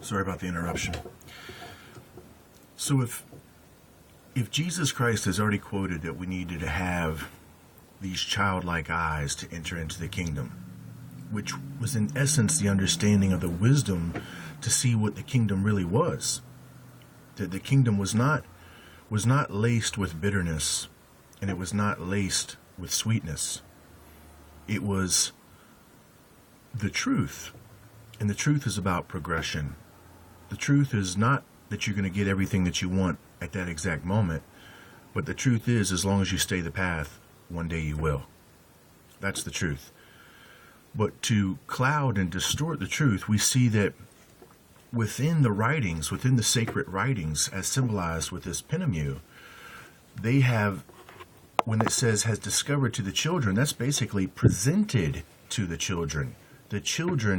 Sorry about the interruption. So if Jesus Christ has already quoted that we needed to have these childlike eyes to enter into the kingdom, which was in essence the understanding of the wisdom to see what the kingdom really was, that the kingdom was not laced with bitterness, and it was not laced with sweetness. It was the truth, and the truth is about progression. The truth is not that you're going to get everything that you want at that exact moment, but the truth is, as long as you stay the path, one day you will. That's the truth. But to cloud and distort the truth, we see that within the writings, within the sacred writings, as symbolized with this pentamue, they have, when it says has discovered to the children, that's basically presented to the children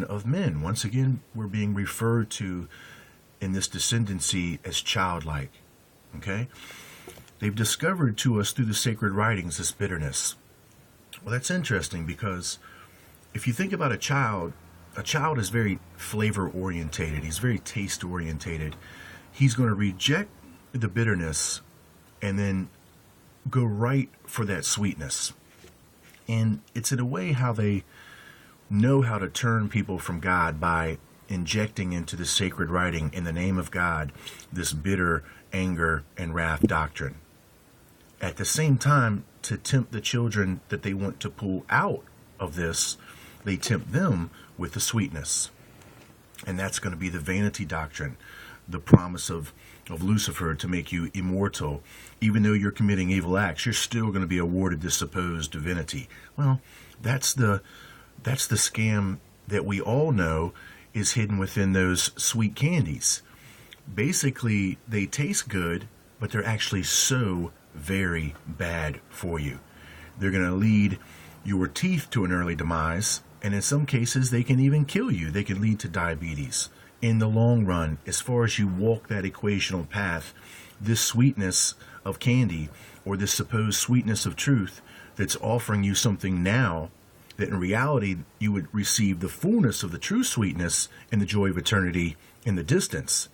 of men. Once again, we're being referred to in this descendancy as childlike. Okay? They've discovered to us through the sacred writings this bitterness. Well, that's interesting because if you think about a child is very flavor orientated. He's very taste orientated. He's going to reject the bitterness and then go right for that sweetness. And it's in a way how they know how to turn people from God by injecting into the sacred writing in the name of God this bitter anger and wrath doctrine. At the same time, to tempt the children that they want to pull out of this, they tempt them with the sweetness. And that's going to be the vanity doctrine, the promise of Lucifer to make you immortal. Even though you're committing evil acts, you're still going to be awarded this supposed divinity. Well, that's the scam that we all know is hidden within those sweet candies. Basically, they taste good, but they're actually so very bad for you. They're going to lead your teeth to an early demise, and in some cases, they can even kill you. They can lead to diabetes. In the long run, as far as you walk that equational path, this sweetness of candy, or this supposed sweetness of truth that's offering you something now, that in reality you would receive the fullness of the true sweetness and the joy of eternity in the distance.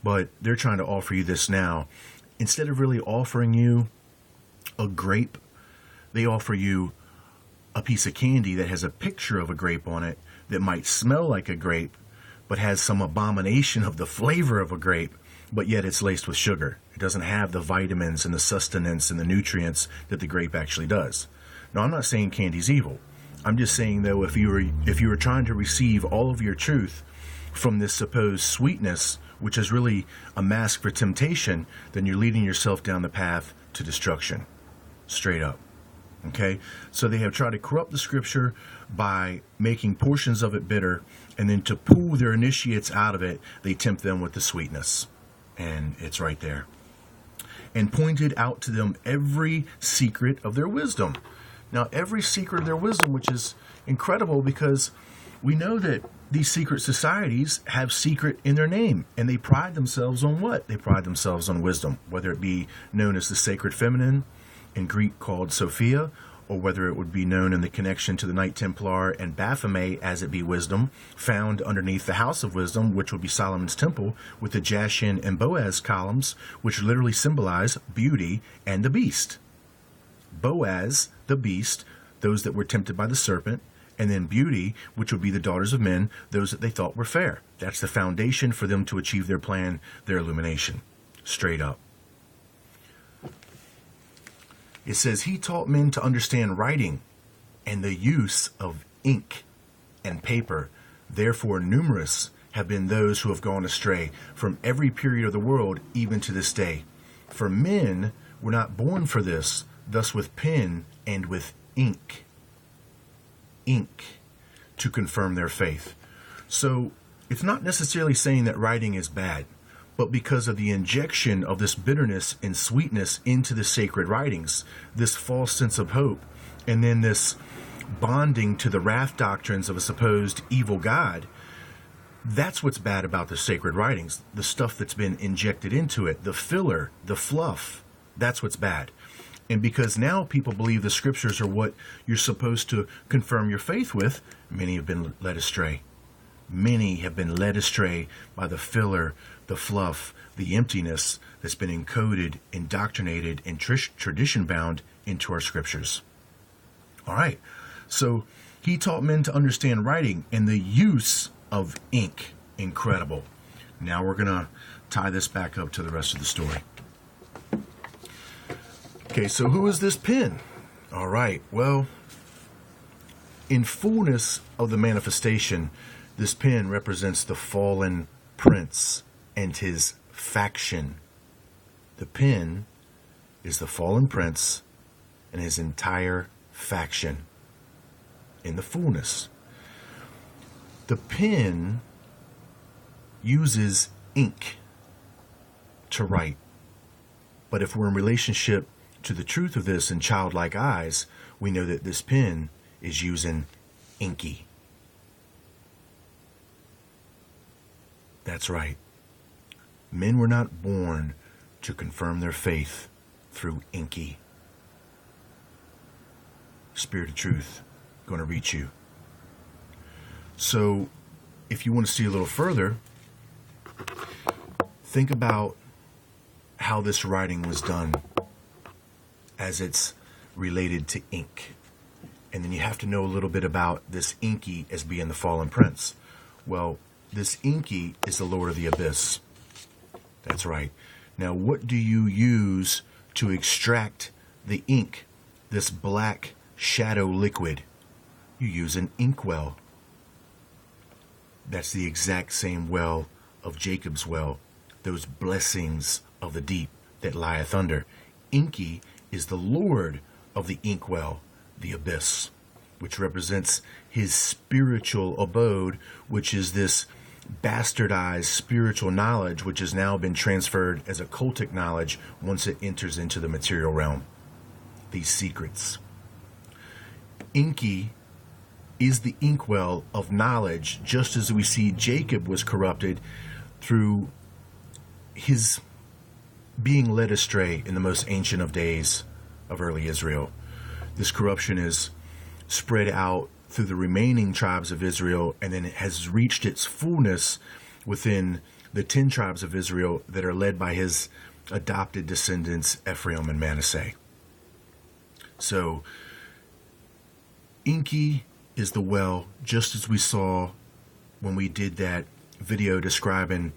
But they're trying to offer you this now. Instead of really offering you a grape, they offer you a piece of candy that has a picture of a grape on it that might smell like a grape, but has some abomination of the flavor of a grape, but yet it's laced with sugar. It doesn't have the vitamins and the sustenance and the nutrients that the grape actually does. Now, I'm not saying candy's evil. I'm just saying, though, if you were trying to receive all of your truth from this supposed sweetness, which is really a mask for temptation, then you're leading yourself down the path to destruction. Straight up. Okay? So they have tried to corrupt the scripture by making portions of it bitter, and then to pull their initiates out of it, they tempt them with the sweetness. And it's right there. And pointed out to them every secret of their wisdom. Now, every secret of their wisdom, which is incredible because we know that these secret societies have secret in their name, and they pride themselves on what? They pride themselves on wisdom, whether it be known as the sacred feminine, in Greek called Sophia, or whether it would be known in the connection to the Knight Templar and Baphomet as it be wisdom, found underneath the House of Wisdom, which would be Solomon's Temple, with the Jachin and Boaz columns, which literally symbolize beauty and the beast. Boaz, the beast, those that were tempted by the serpent, and then beauty, which would be the daughters of men, those that they thought were fair. That's the foundation for them to achieve their plan, their illumination. Straight up. It says, he taught men to understand writing and the use of ink and paper. Therefore, numerous have been those who have gone astray from every period of the world, even to this day. For men were not born for this, thus with pen and with ink to confirm their faith. So it's not necessarily saying that writing is bad, but because of the injection of this bitterness and sweetness into the sacred writings, this false sense of hope, and then this bonding to the wrath doctrines of a supposed evil God, that's what's bad about the sacred writings. The stuff that's been injected into it, the filler, the fluff, that's what's bad. And because now people believe the scriptures are what you're supposed to confirm your faith with, many have been led astray. Many have been led astray by the filler, the fluff, the emptiness that's been encoded, indoctrinated, and tradition bound into our scriptures. All right, so he taught men to understand writing and the use of ink. Incredible. Now we're going to tie this back up to the rest of the story. Okay, so who is this pen? All right, well, in fullness of the manifestation, this pen represents the fallen prince and his faction. The pen is the fallen prince and his entire faction in the fullness. The pen uses ink to write. But if we're in relationship to the truth of this in childlike eyes, we know that this pen is using inky. That's right. Men were not born to confirm their faith through inky. Spirit of truth going to reach you. So if you want to see a little further, think about how this writing was done as it's related to ink. And then you have to know a little bit about this inky as being the fallen prince. Well, this inky is the Lord of the Abyss. That's right. Now, what do you use to extract the ink, this black shadow liquid? You use an inkwell. That's the exact same well of Jacob's well, those blessings of the deep that lieth under. Inky is the Lord of the inkwell, the abyss, which represents his spiritual abode, which is this bastardized spiritual knowledge, which has now been transferred as occultic knowledge once it enters into the material realm. These secrets. Inky is the inkwell of knowledge, just as we see Jacob was corrupted through his being led astray in the most ancient of days of early Israel. This corruption is spread out through the remaining tribes of Israel, and then it has reached its fullness within the 10 tribes of Israel that are led by his adopted descendants, Ephraim and Manasseh. So, inky is the well, just as we saw when we did that video describing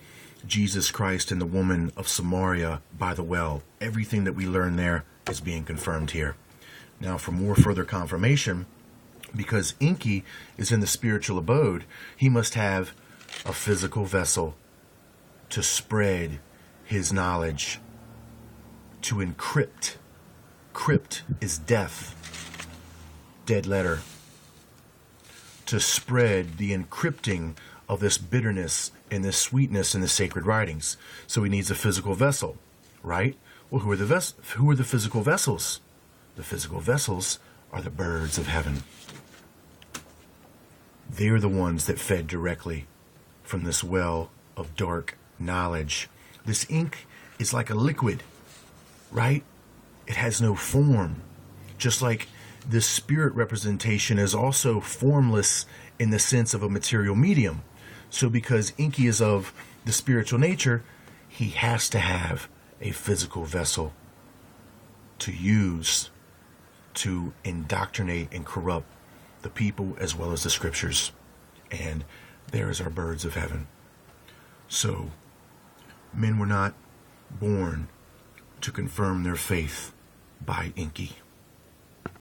Jesus Christ and the woman of Samaria by the well. Everything that we learned there is being confirmed here. Now, for more further confirmation, because inky is in the spiritual abode, he must have a physical vessel to spread his knowledge, to encrypt. Crypt is death, dead letter. To spread the encrypting of this bitterness and this sweetness in the sacred writings. So he needs a physical vessel, right? Well, who are the physical vessels? The physical vessels are the birds of heaven. They're the ones that fed directly from this well of dark knowledge. This ink is like a liquid, right? It has no form. Just like this spirit representation is also formless in the sense of a material medium. So because inky is of the spiritual nature, he has to have a physical vessel to use to indoctrinate and corrupt the people as well as the scriptures. And there is our birds of heaven. So men were not born to confirm their faith by inky.